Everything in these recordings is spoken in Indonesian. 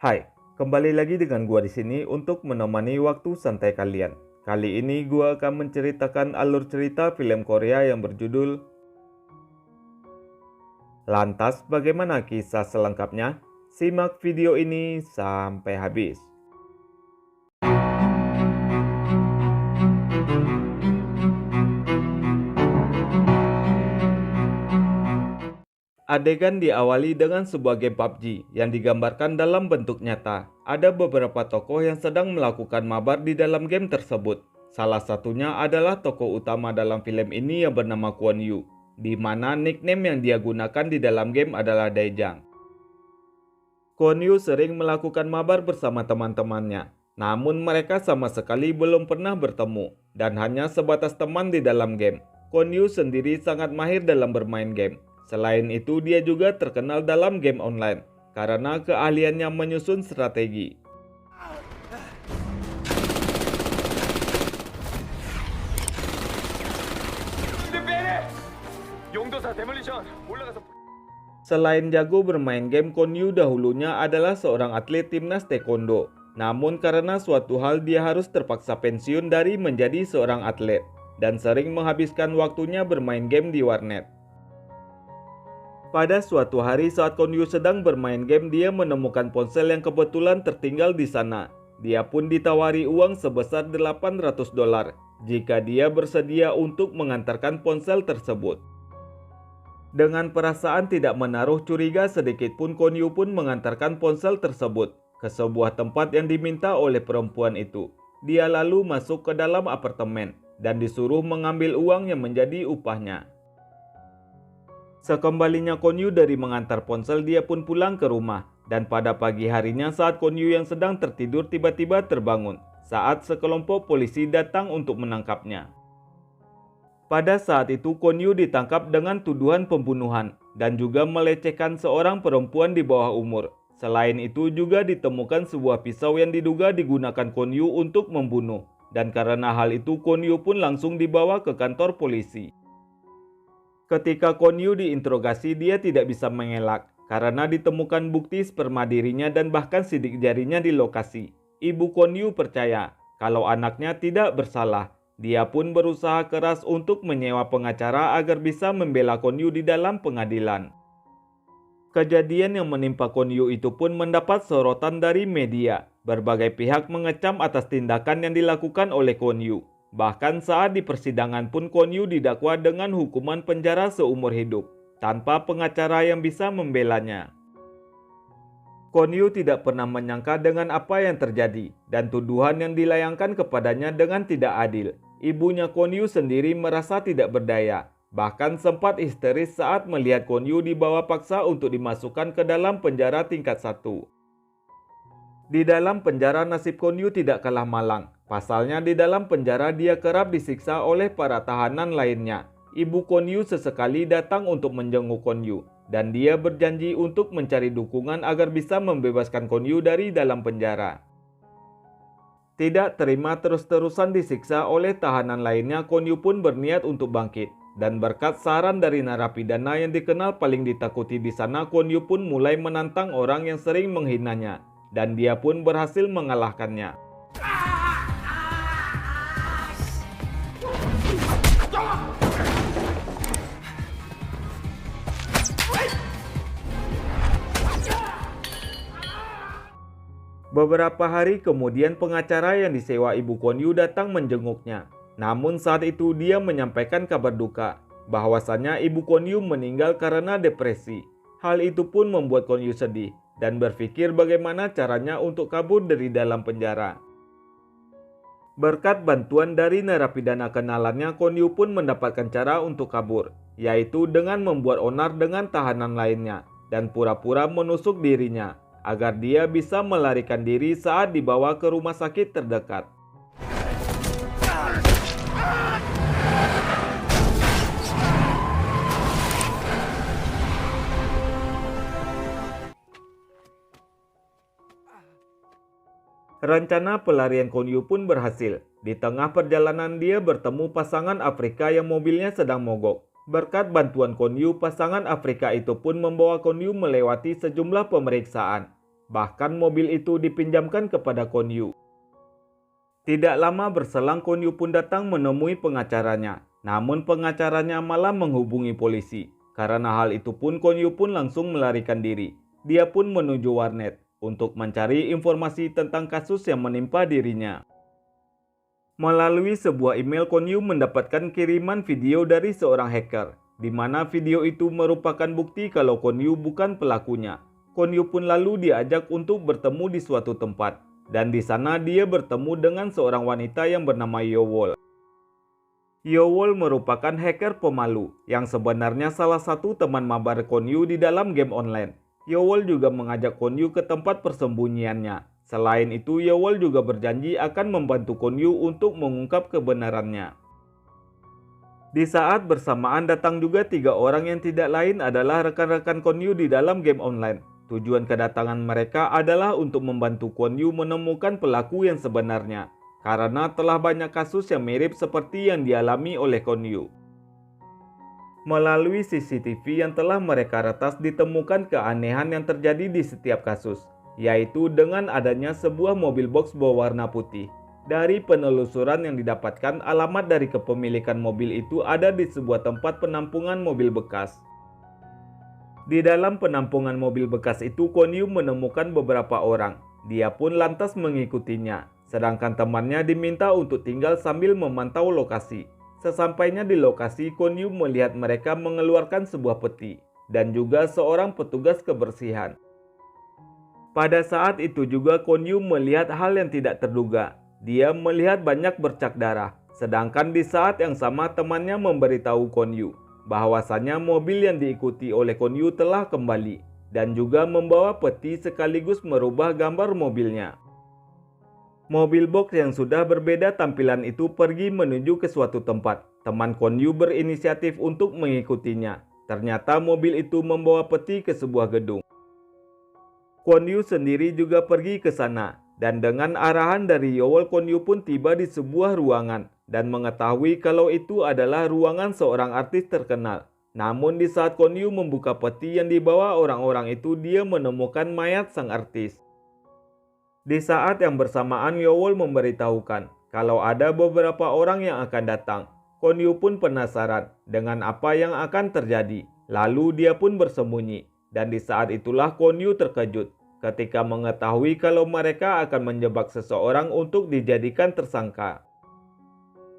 Hai, kembali lagi dengan gua di sini untuk menemani waktu santai kalian. Kali ini gua akan menceritakan alur cerita film Korea yang berjudul Lantas bagaimana kisah selengkapnya? Simak video ini sampai habis. Adegan diawali dengan sebuah game PUBG yang digambarkan dalam bentuk nyata. Ada beberapa tokoh yang sedang melakukan mabar di dalam game tersebut. Salah satunya adalah tokoh utama dalam film ini yang bernama Kwon Yu, di mana nickname yang dia gunakan di dalam game adalah Daejang. Kwon Yu sering melakukan mabar bersama teman-temannya, namun mereka sama sekali belum pernah bertemu dan hanya sebatas teman di dalam game. Kwon Yu sendiri sangat mahir dalam bermain game. Selain itu, dia juga terkenal dalam game online karena keahliannya menyusun strategi. Selain jago bermain game, Kwon Yu dahulunya adalah seorang atlet timnas taekwondo. Namun karena suatu hal dia harus terpaksa pensiun dari menjadi seorang atlet dan sering menghabiskan waktunya bermain game di warnet. Pada suatu hari saat Kwon Yu sedang bermain game, dia menemukan ponsel yang kebetulan tertinggal di sana. Dia pun ditawari uang sebesar $800 jika dia bersedia untuk mengantarkan ponsel tersebut. Dengan perasaan tidak menaruh curiga sedikit pun, Kwon Yu pun mengantarkan ponsel tersebut ke sebuah tempat yang diminta oleh perempuan itu. Dia lalu masuk ke dalam apartemen dan disuruh mengambil uang yang menjadi upahnya. Sekembalinya Kwon Yu dari mengantar ponsel, dia pun pulang ke rumah. Dan pada pagi harinya saat Kwon Yu yang sedang tertidur tiba-tiba terbangun saat sekelompok polisi datang untuk menangkapnya. Pada saat itu Kwon Yu ditangkap dengan tuduhan pembunuhan dan juga melecehkan seorang perempuan di bawah umur. Selain itu juga ditemukan sebuah pisau yang diduga digunakan Kwon Yu untuk membunuh. Dan karena hal itu Kwon Yu pun langsung dibawa ke kantor polisi. Ketika Kwon Yu diinterogasi, dia tidak bisa mengelak karena ditemukan bukti sperma dirinya dan bahkan sidik jarinya di lokasi. Ibu Kwon Yu percaya kalau anaknya tidak bersalah. Dia pun berusaha keras untuk menyewa pengacara agar bisa membela Kwon Yu di dalam pengadilan. Kejadian yang menimpa Kwon Yu itu pun mendapat sorotan dari media. Berbagai pihak mengecam atas tindakan yang dilakukan oleh Kwon Yu. Bahkan saat di persidangan pun Kwon Yu didakwa dengan hukuman penjara seumur hidup, tanpa pengacara yang bisa membelanya. Kwon Yu tidak pernah menyangka dengan apa yang terjadi, dan tuduhan yang dilayangkan kepadanya dengan tidak adil. Ibunya Kwon Yu sendiri merasa tidak berdaya, bahkan sempat histeris saat melihat Kwon Yu dibawa paksa untuk dimasukkan ke dalam penjara tingkat 1. Di dalam penjara nasib Kwon Yu tidak kalah malang. Pasalnya di dalam penjara dia kerap disiksa oleh para tahanan lainnya. Ibu Kwon Yu sesekali datang untuk menjenguk Kwon Yu dan dia berjanji untuk mencari dukungan agar bisa membebaskan Kwon Yu dari dalam penjara. Tidak terima terus-terusan disiksa oleh tahanan lainnya, Kwon Yu pun berniat untuk bangkit. Dan berkat saran dari narapidana yang dikenal paling ditakuti di sana, Kwon Yu pun mulai menantang orang yang sering menghinanya. Dan dia pun berhasil mengalahkannya. Beberapa hari kemudian pengacara yang disewa ibu Kwon Yu datang menjenguknya. Namun saat itu dia menyampaikan kabar duka bahwasannya ibu Kwon Yu meninggal karena depresi. Hal itu pun membuat Kwon Yu sedih dan berpikir bagaimana caranya untuk kabur dari dalam penjara. Berkat bantuan dari narapidana kenalannya, Kwon Yu pun mendapatkan cara untuk kabur, yaitu dengan membuat onar dengan tahanan lainnya dan pura-pura menusuk dirinya agar dia bisa melarikan diri saat dibawa ke rumah sakit terdekat. Rencana pelarian Kwon Yu pun berhasil. Di tengah perjalanan dia bertemu pasangan Afrika yang mobilnya sedang mogok. Berkat bantuan Kwon Yu, pasangan Afrika itu pun membawa Kwon Yu melewati sejumlah pemeriksaan. Bahkan mobil itu dipinjamkan kepada Kwon Yu. Tidak lama berselang Kwon Yu pun datang menemui pengacaranya. Namun pengacaranya malah menghubungi polisi. Karena hal itu pun Kwon Yu pun langsung melarikan diri. Dia pun menuju warnet untuk mencari informasi tentang kasus yang menimpa dirinya. Melalui sebuah email, Kwon Yu mendapatkan kiriman video dari seorang hacker, di mana video itu merupakan bukti kalau Kwon Yu bukan pelakunya. Kwon Yu pun lalu diajak untuk bertemu di suatu tempat, dan di sana dia bertemu dengan seorang wanita yang bernama Yowol. Yowol merupakan hacker pemalu yang sebenarnya salah satu teman mabar Kwon Yu di dalam game online. Yowol juga mengajak Kwon Yu ke tempat persembunyiannya. Selain itu, Yowol juga berjanji akan membantu Kwon Yu untuk mengungkap kebenarannya. Di saat bersamaan datang juga 3 orang yang tidak lain adalah rekan-rekan Kwon Yu di dalam game online. Tujuan kedatangan mereka adalah untuk membantu Kwon Yu menemukan pelaku yang sebenarnya, karena telah banyak kasus yang mirip seperti yang dialami oleh Kwon Yu. Melalui CCTV yang telah mereka retas ditemukan keanehan yang terjadi di setiap kasus, yaitu dengan adanya sebuah mobil box berwarna putih. Dari penelusuran yang didapatkan, alamat dari kepemilikan mobil itu ada di sebuah tempat penampungan mobil bekas. Di dalam penampungan mobil bekas itu, Kwon Yu menemukan beberapa orang. Dia pun lantas mengikutinya, sedangkan temannya diminta untuk tinggal sambil memantau lokasi. Sesampainya di lokasi, Kwon Yu melihat mereka mengeluarkan sebuah peti dan juga seorang petugas kebersihan. Pada saat itu juga Kwon Yu melihat hal yang tidak terduga. Dia melihat banyak bercak darah, sedangkan di saat yang sama temannya memberitahu Kwon Yu bahwasannya mobil yang diikuti oleh Kwon Yu telah kembali dan juga membawa peti sekaligus merubah gambar mobilnya. Mobil box yang sudah berbeda tampilan itu pergi menuju ke suatu tempat. Teman Kwon Yu berinisiatif untuk mengikutinya. Ternyata mobil itu membawa peti ke sebuah gedung. Kwon Yu sendiri juga pergi ke sana, dan dengan arahan dari Yowol, Kwon Yu pun tiba di sebuah ruangan dan mengetahui kalau itu adalah ruangan seorang artis terkenal. Namun di saat Kwon Yu membuka peti yang dibawa orang-orang itu, dia menemukan mayat sang artis. Di saat yang bersamaan, Yowol memberitahukan kalau ada beberapa orang yang akan datang. Kwon Yu pun penasaran dengan apa yang akan terjadi. Lalu dia pun bersembunyi. Dan di saat itulah Kwon Yu terkejut ketika mengetahui kalau mereka akan menjebak seseorang untuk dijadikan tersangka.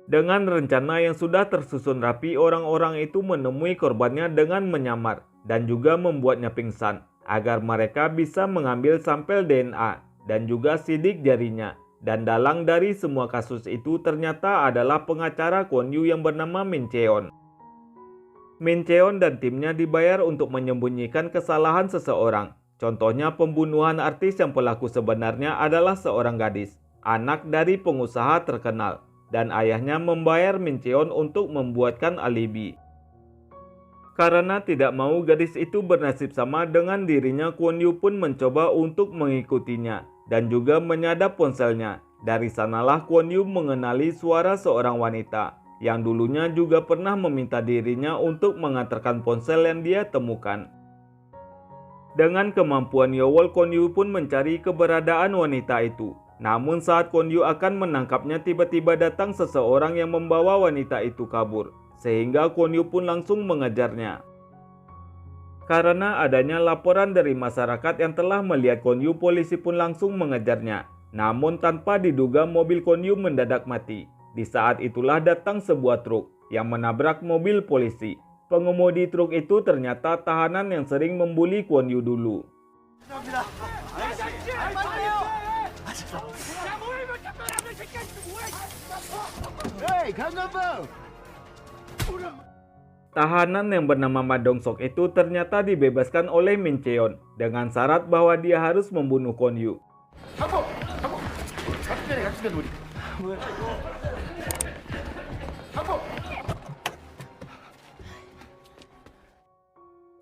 Dengan rencana yang sudah tersusun rapi, orang-orang itu menemui korbannya dengan menyamar dan juga membuatnya pingsan agar mereka bisa mengambil sampel DNA dan juga sidik jarinya. Dan dalang dari semua kasus itu ternyata adalah pengacara Kwon Yu yang bernama Min Cheon. Min Cheon dan timnya dibayar untuk menyembunyikan kesalahan seseorang. Contohnya pembunuhan artis yang pelaku sebenarnya adalah seorang gadis, anak dari pengusaha terkenal, dan ayahnya membayar Min Cheon untuk membuatkan alibi. Karena tidak mau gadis itu bernasib sama dengan dirinya, Kwon Yu pun mencoba untuk mengikutinya dan juga menyadap ponselnya. Dari sanalah Kwon Yu mengenali suara seorang wanita yang dulunya juga pernah meminta dirinya untuk mengantarkan ponsel yang dia temukan. Dengan kemampuan Yowol, Kwon Yu pun mencari keberadaan wanita itu. Namun saat Kwon Yu akan menangkapnya, tiba-tiba datang seseorang yang membawa wanita itu kabur, sehingga Kwon Yu pun langsung mengejarnya. Karena adanya laporan dari masyarakat yang telah melihat Kwon Yu, polisi pun langsung mengejarnya. Namun tanpa diduga mobil Kwon Yu mendadak mati. Di saat itulah datang sebuah truk yang menabrak mobil polisi. Pengemudi truk itu ternyata tahanan yang sering membuli Kwon Yu dulu. Tahanan yang bernama Ma Dong-sok itu ternyata dibebaskan oleh Min Cheon dengan syarat bahwa dia harus membunuh Kwon Yu.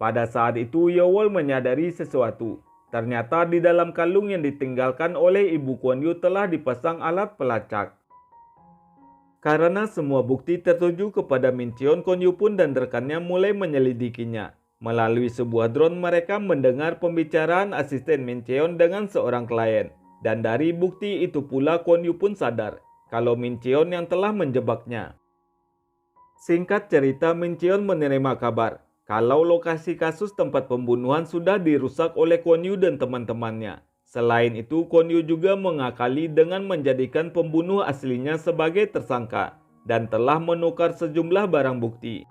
Pada saat itu Yowol menyadari sesuatu. Ternyata di dalam kalung yang ditinggalkan oleh ibu Kwon Yu telah dipasang alat pelacak. Karena semua bukti tertuju kepada Min Cheon, Kwon Yu pun dan rekannya mulai menyelidikinya. Melalui sebuah drone mereka mendengar pembicaraan asisten Min Cheon dengan seorang klien. Dan dari bukti itu pula Kwon Yu pun sadar kalau Min Cheon yang telah menjebaknya. Singkat cerita, Min Cheon menerima kabar kalau lokasi kasus tempat pembunuhan sudah dirusak oleh Kwon Yu dan teman-temannya. Selain itu, Kwon Yu juga mengakali dengan menjadikan pembunuh aslinya sebagai tersangka dan telah menukar sejumlah barang bukti.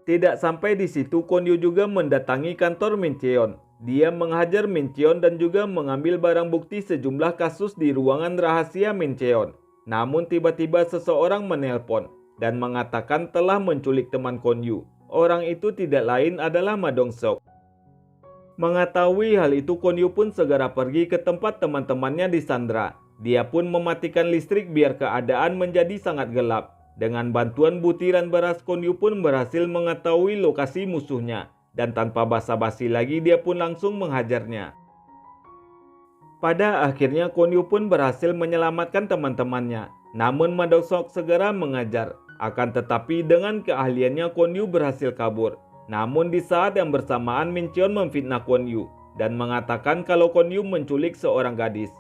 Tidak sampai di situ, Kwon Yu juga mendatangi kantor Min Cheon. Dia menghajar Min Cheon dan juga mengambil barang bukti sejumlah kasus di ruangan rahasia Min Cheon. Namun tiba-tiba seseorang menelpon dan mengatakan telah menculik teman Kwon Yu. Orang itu tidak lain adalah Ma Dong-seok. Mengetahui hal itu, Kwon Yu pun segera pergi ke tempat teman-temannya disandra. Dia pun mematikan listrik biar keadaan menjadi sangat gelap. Dengan bantuan butiran beras, Kwon Yu pun berhasil mengetahui lokasi musuhnya. Dan tanpa basa-basi lagi, dia pun langsung menghajarnya. Pada akhirnya, Kwon Yu pun berhasil menyelamatkan teman-temannya. Namun Ma Dong-seok segera mengajar. Akan tetapi dengan keahliannya, Kwon Yu berhasil kabur. Namun di saat yang bersamaan, Min Cheon memfitnah Kwon Yu dan mengatakan kalau Kwon Yu menculik seorang gadis.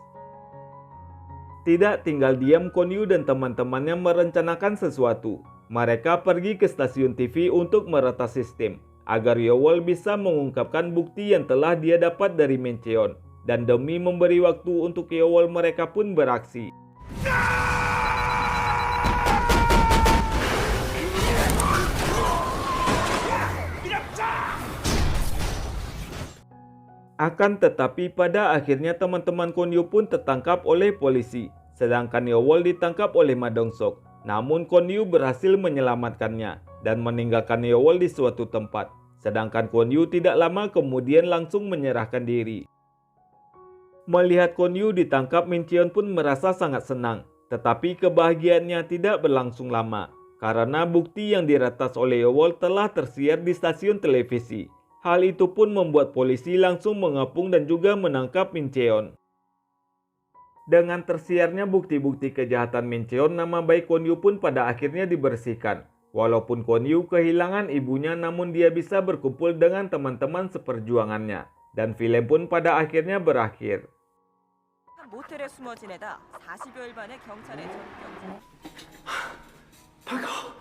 Tidak tinggal diam, Kwon Yu dan teman-temannya merencanakan sesuatu. Mereka pergi ke stasiun TV untuk meretas sistem agar Yeowol bisa mengungkapkan bukti yang telah dia dapat dari Min Cheon. Dan demi memberi waktu untuk Yeowol, mereka pun beraksi. Akan tetapi pada akhirnya teman-teman Kwon Yu pun tertangkap oleh polisi, sedangkan Yeowol ditangkap oleh Ma Dong-seok. Namun Kwon Yu berhasil menyelamatkannya dan meninggalkan Yeowol di suatu tempat, sedangkan Kwon Yu tidak lama kemudian langsung menyerahkan diri. Melihat Kwon Yu ditangkap, Min Cheon pun merasa sangat senang, tetapi kebahagiaannya tidak berlangsung lama karena bukti yang diretas oleh Yeowol telah tersiar di stasiun televisi. Hal itu pun membuat polisi langsung mengepung dan juga menangkap Min Cheon. Dengan tersiarnya bukti-bukti kejahatan Min Cheon, nama baik Kwon Yu pun pada akhirnya dibersihkan. Walaupun Kwon Yu kehilangan ibunya, namun dia bisa berkumpul dengan teman-teman seperjuangannya. Dan film pun pada akhirnya berakhir. 모텔에 숨어 지내다 40여일 만에 경찰에 접견. 박아.